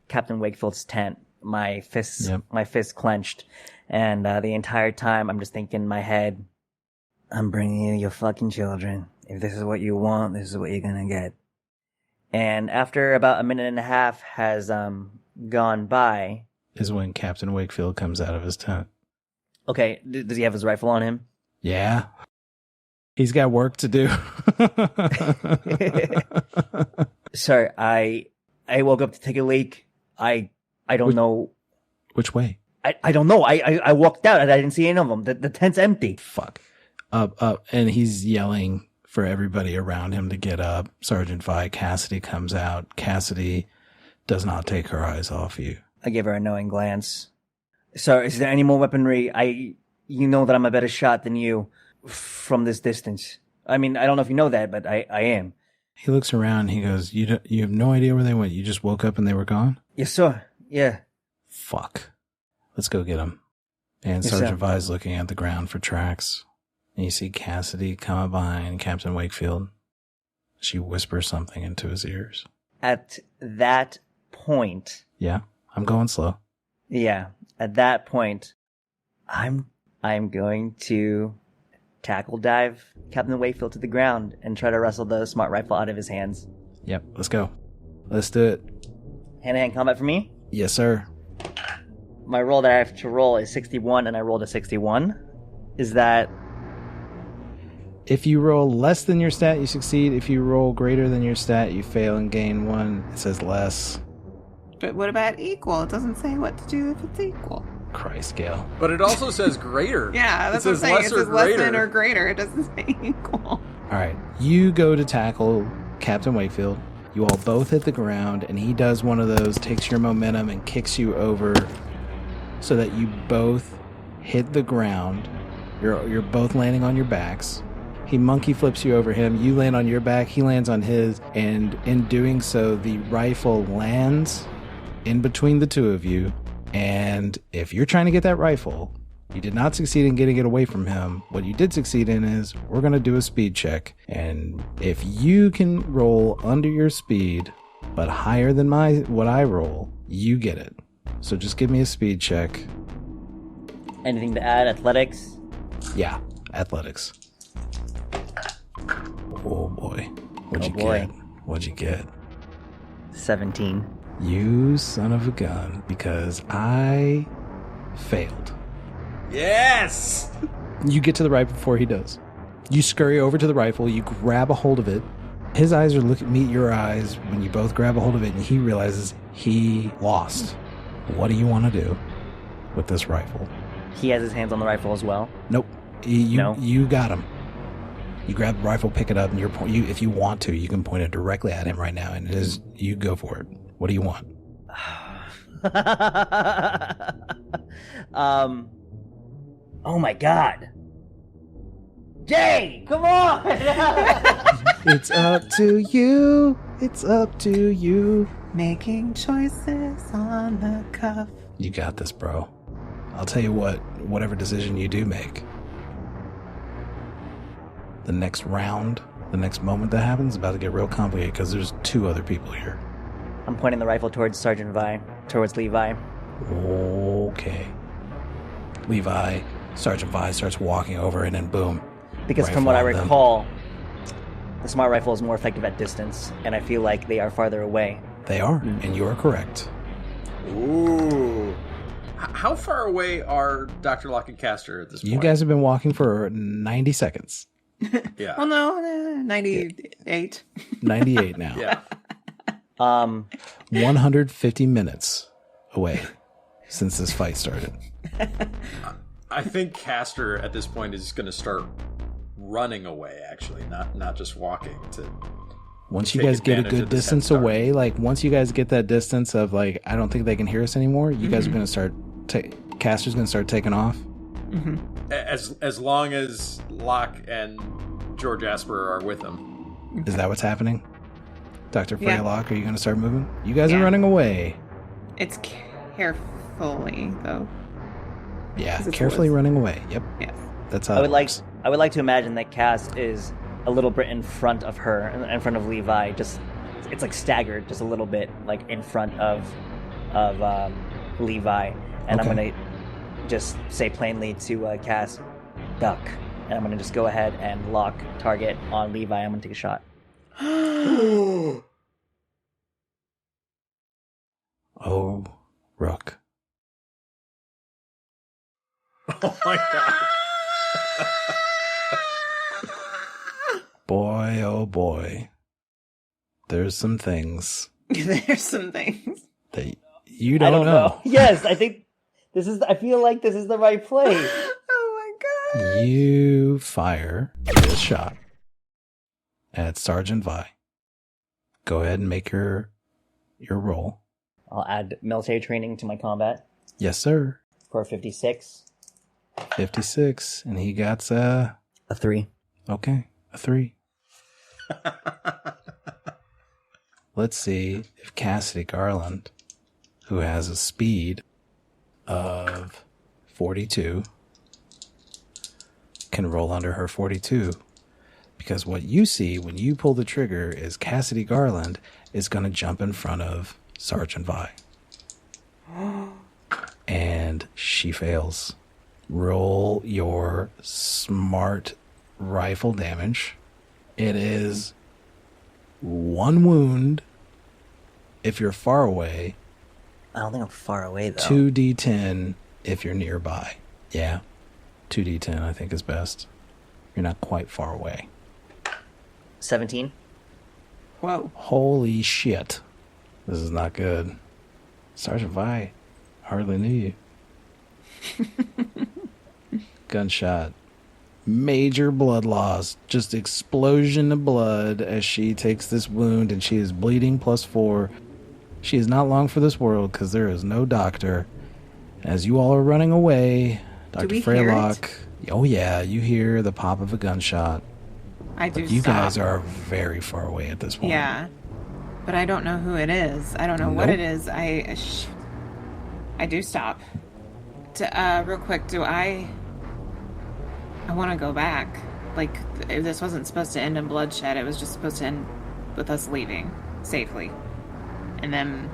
Captain Wakefield's tent, my fists clenched. And the entire time, I'm just thinking in my head, I'm bringing you your fucking children. If this is what you want, this is what you're gonna get. And after about a minute and a half has gone by... Is when Captain Wakefield comes out of his tent. Okay, does he have his rifle on him? Yeah. He's got work to do. Sir, I woke up to take a leak. I don't know. Which way? I don't know. I walked out and I didn't see any of them. The tent's empty. Fuck. Up. And he's yelling for everybody around him to get up. Sergeant Vi, Cassidy comes out. Cassidy does not take her eyes off you. I give her a knowing glance. Sir, is there any more weaponry? You know that I'm a better shot than you from this distance. I mean, I don't know if you know that, but I am. He looks around. He goes, you have no idea where they went. You just woke up and they were gone? Yes, sir. Yeah. Fuck. Let's go get them. And Yes, Sergeant sir. Vi's looking at the ground for tracks. And you see Cassidy come up behind Captain Wakefield. She whispers something into his ears. At that point, Yeah, I'm going slow. at that point, I'm going to tackle dive Captain Wakefield to the ground and try to wrestle the smart rifle out of his hands. Yep, let's go. Let's do it. Hand-to-hand combat for me. Yes, sir. My roll that I have to roll is 61, and I rolled a 61. Is that... If you roll less than your stat, you succeed. If you roll greater than your stat, you fail and gain 1. It says less. But what about equal? It doesn't say what to do if it's equal. Christ, Gail. But it also says greater. Yeah, that's it what I'm says saying. It lesser says less than greater. or greater. It doesn't say equal. All right, you go to tackle Captain Wakefield. You all both hit the ground, and he does one of those, takes your momentum and kicks you over so that you both hit the ground. You're both landing on your backs. He monkey flips you over him. You land on your back. He lands on his. And in doing so, the rifle lands in between the two of you. And if you're trying to get that rifle, you did not succeed in getting it away from him. What you did succeed in is we're going to do a speed check. And if you can roll under your speed, but higher than what I roll, you get it. So just give me a speed check. Anything to add? Athletics? Yeah, athletics. Oh boy. What'd you boy. get? What'd you get? 17. You son of a gun, because I failed. Yes! You get to the rifle before he does. You scurry over to the rifle, you grab a hold of it. His eyes are meet your eyes when you both grab a hold of it, and he realizes he lost. What do you want to do with this rifle? He has his hands on the rifle as well. Nope. No? You got him. You grab the rifle, pick it up, and if you want to, you can point it directly at him right now, and you go for it. What do you want? Oh my god. Jay, come on! It's up to you. It's up to you. Making choices on the cuff. You got this, bro. I'll tell you what, whatever decision you do make, the next round, the next moment that happens is about to get real complicated because there's 2 other people here. I'm pointing the rifle towards Sergeant Vi, towards Levi. Okay. Sergeant Vi starts walking over and then boom. Because Rifle from what I on them. recall, the smart rifle is more effective at distance, and I feel like they are farther away. They are, and you are correct. Ooh. How far away are Dr. Locke and Castor at this point? You guys have been walking for 90 seconds. Yeah. Well, no, 98. 98 now. Yeah. 150 minutes away since this fight started. I think Castor at this point is going to start running away, actually, not just walking. Once you take guys get a advantage good of this head distance start. away, like once you guys get that distance of like, I don't think they can hear us anymore, you guys are going to start, Castor's going to start taking off. As long as Locke and George Asper are with him. Is that what's happening? Dr. Freya Yeah. Locke, are you going to start moving? You guys are Yeah. running away. It's carefully, though. Yeah, This is carefully Liz. running away. Yep, Yes. that's how I it would like works. to imagine that Cass is a little bit in front of her, in front of Levi. Just it's like staggered just a little bit, like in front of Levi. And I'm Okay. gonna just say plainly to Cass, duck. And I'm gonna just go ahead and lock target on Levi. I'm gonna take a shot. Oh, Rook. Oh my god. boy, oh boy. There's some things There's some things. that you don't know. Yes, I think I feel like this is the right play. Oh my god. You fire this shot at Sergeant Vi. Go ahead and make your roll. I'll add military training to my combat Yes, sir. for 56. 56. And he got, A 3. okay, a 3. Let's see if Cassidy Garland, who has a speed of 42, can roll under her 42. Because what you see when you pull the trigger is Cassidy Garland is going to jump in front of Sergeant Vi. And she fails. Roll your smart rifle damage. It is 1 wound if you're far away, I don't think I'm far away, though. 2d10 if you're nearby. Yeah, 2d10 I think is best. You're not quite far away. 17. Whoa. Holy shit. This is not good. Sergeant Vi, hardly knew you. Gunshot. Major blood loss. Just explosion of blood as she takes this wound, and she is bleeding +4. She is not long for this world because there is no doctor. As you all are running away, Dr. we hear Freylock. Oh yeah, you hear the pop of a gunshot. I do You stop. guys are very far away at this point. Yeah. But I don't know who it is. I don't know what Nope. it is. I do stop. Real quick, I want to go back. Like, this wasn't supposed to end in bloodshed. It was just supposed to end with us leaving safely. And then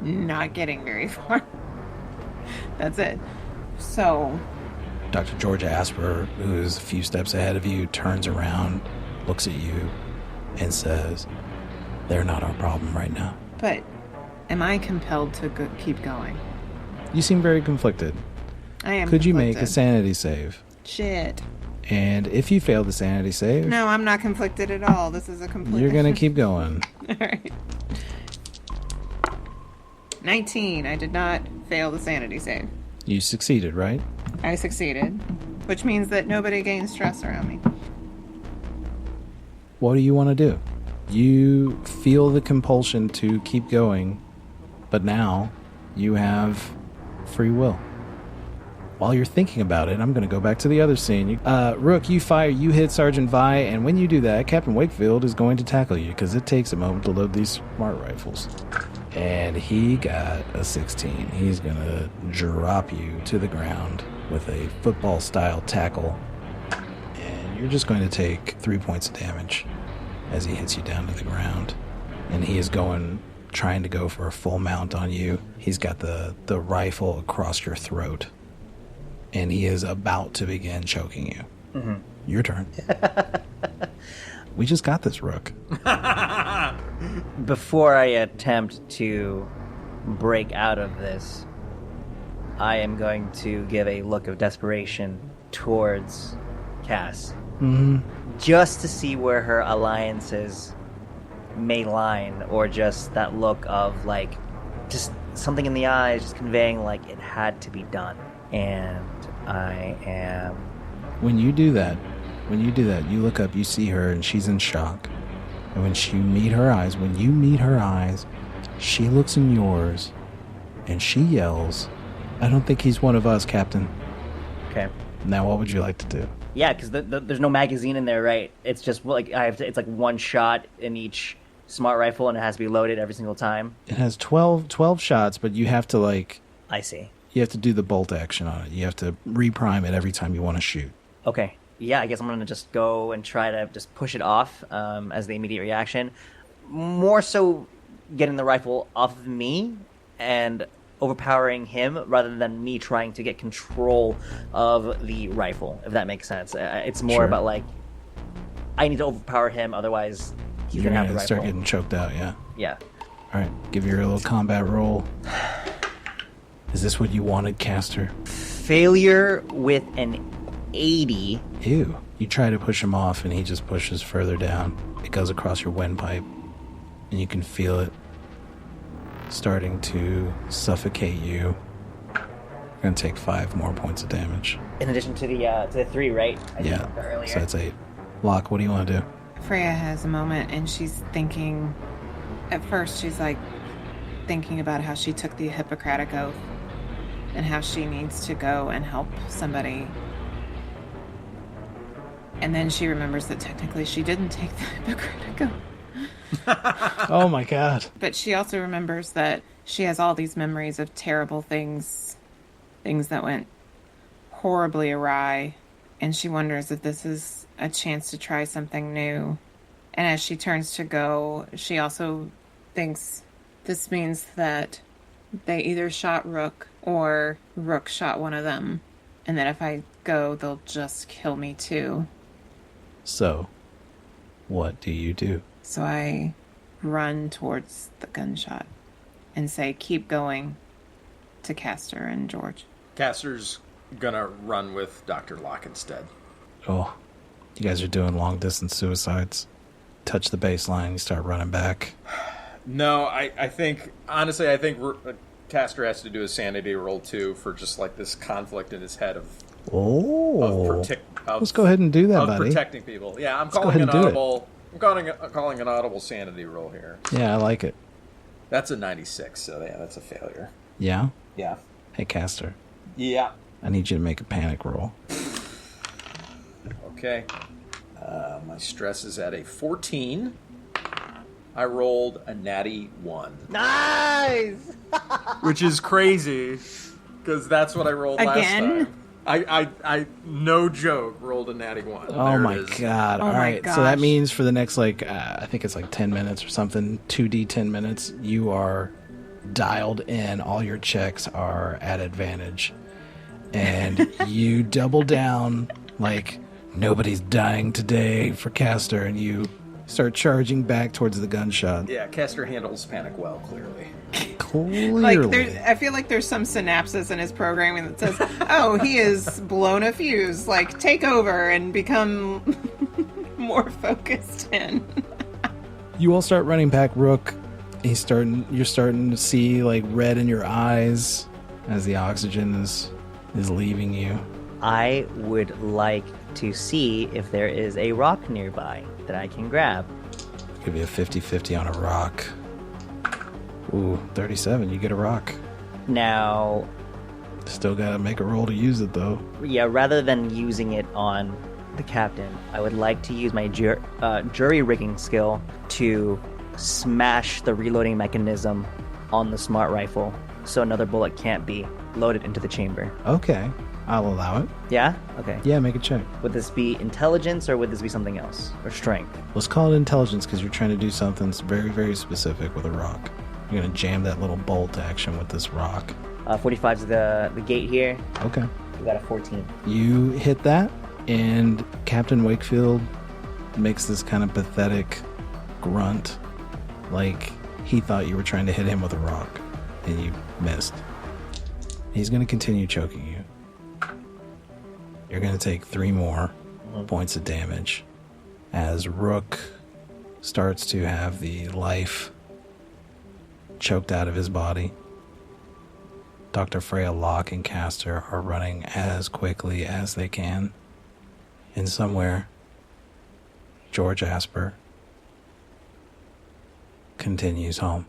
not getting very far. That's it. So, Dr. Georgia Asper, who's a few steps ahead of you, turns around, looks at you, and says, "They're not our problem right now." but am I compelled to keep going? You seem very conflicted. I am Could you make a conflicted. sanity save? Shit. And if you fail the sanity save, No, I'm not conflicted at all. This is a complete... you're going to keep going. All right. 19. I did not fail the sanity save. You succeeded, right? I succeeded, which means that nobody gains stress around me. What do you want to do? You feel the compulsion to keep going, but now you have free will. While you're thinking about it, I'm going to go back to the other scene. Rook, you fire, you hit Sergeant Vi, and when you do that, Captain Wakefield is going to tackle you because it takes a moment to load these smart rifles. And he got a 16. He's going to drop you to the ground with a football-style tackle. And you're just going to take 3 points of damage as he hits you down to the ground. And he is trying to go for a full mount on you. He's got the rifle across your throat. And he is about to begin choking you. Mm-hmm. Your turn. We just got this, Rook. Before I attempt to break out of this, I am going to give a look of desperation towards Cass. Mm-hmm. Just to see where her alliances may line, or just that look of, like, just something in the eyes, just conveying, like, it had to be done. And I am... When you do that, you look up, you see her, and she's in shock. And when you meet her eyes, she looks in yours, and she yells, "I don't think he's one of us, Captain." Okay. Now, what would you like to do? Yeah, because there's no magazine in there, right? It's just, like, it's like one shot in each smart rifle, and it has to be loaded every single time. It has 12 shots, but you have to, like... I see. You have to do the bolt action on it. You have to reprime it every time you want to shoot. Okay. Yeah, I guess I'm going to just go and try to just push it off as the immediate reaction. More so getting the rifle off of me and overpowering him rather than me trying to get control of the rifle, if that makes sense. It's more Sure. about, like, I need to overpower him, otherwise he's You're going to have the going to rifle. start getting choked out, yeah. Yeah. All right, give your little combat roll. Is this what you wanted, Castor? Failure with an 80. Ew. You try to push him off, and he just pushes further down. It goes across your windpipe, and you can feel it starting to suffocate you. You're going to take 5 more points of damage. In addition to the 3, right? I Yeah, did that earlier. so that's 8. Locke, what do you want to do? Freya has a moment and she's thinking, at first she's like thinking about how she took the Hippocratic Oath and how she needs to go and help somebody. And then she remembers that technically she didn't take the Hippocratic Oath. Oh my god. But she also remembers that she has all these memories of terrible things that went horribly awry. And she wonders if this is a chance to try something new. And as she turns to go, she also thinks this means that they either shot Rook or Rook shot one of them. And that if I go, they'll just kill me too. So, what do you do? So I run towards the gunshot and say, keep going, to Castor and George. Castor's gonna run with Dr. Locke instead. Oh, you guys are doing long-distance suicides. Touch the baseline, you start running back. No, I think, honestly, Castor has to do a sanity roll too for just like this conflict in his head of Let's go ahead and do that, buddy. Protecting people. Yeah, I'm Let's go calling ahead an and do audible. I'm calling an audible sanity roll here. Yeah, I like it. That's a 96, so yeah, that's a failure. Yeah? Yeah. Hey, Castor. Yeah. I need you to make a panic roll. Okay. My stress is at a 14. I rolled a natty 1. Nice! Which is crazy, because that's what I rolled Again? last time. I no joke, rolled a natty 1. Oh There my it is. god. Oh All my right. So that gosh. means for the next, I think it's 10 minutes or something, 2d10 minutes, you are dialed in. All your checks are at advantage. And you double down like nobody's dying today for Castor, and you start charging back towards the gunshot. Yeah, Castor handles panic well, clearly. Clearly. I feel like there's some synapses in his programming that says, oh, he has blown a fuse. Like, take over and become more focused in. You all start running back. Rook, you're starting to see red in your eyes as the oxygen is leaving you. I would like to see if there is a rock nearby that I can grab. Give you a 50-50 on a rock. Ooh, 37, you get a rock. Now, Still gotta make a roll to use it, though. yeah, rather than using it on the captain, I would like to use my jury rigging skill to smash the reloading mechanism on the smart rifle so another bullet can't be loaded into the chamber. Okay, I'll allow it. Yeah? Okay. Yeah, make a check. Would this be intelligence or would this be something else? Or strength? Let's call it intelligence, because you're trying to do something very, very specific with a rock. You're gonna jam that little bolt action with this rock. 45 is the gate here. Okay. We got a 14. You hit that, and Captain Wakefield makes this kind of pathetic grunt, like he thought you were trying to hit him with a rock, and you missed. He's going to continue choking you. You're going to take 3 more points of damage as Rook starts to have the life choked out of his body. Dr. Freya, Locke, and Castor are running as quickly as they can. And somewhere, George Asper continues home.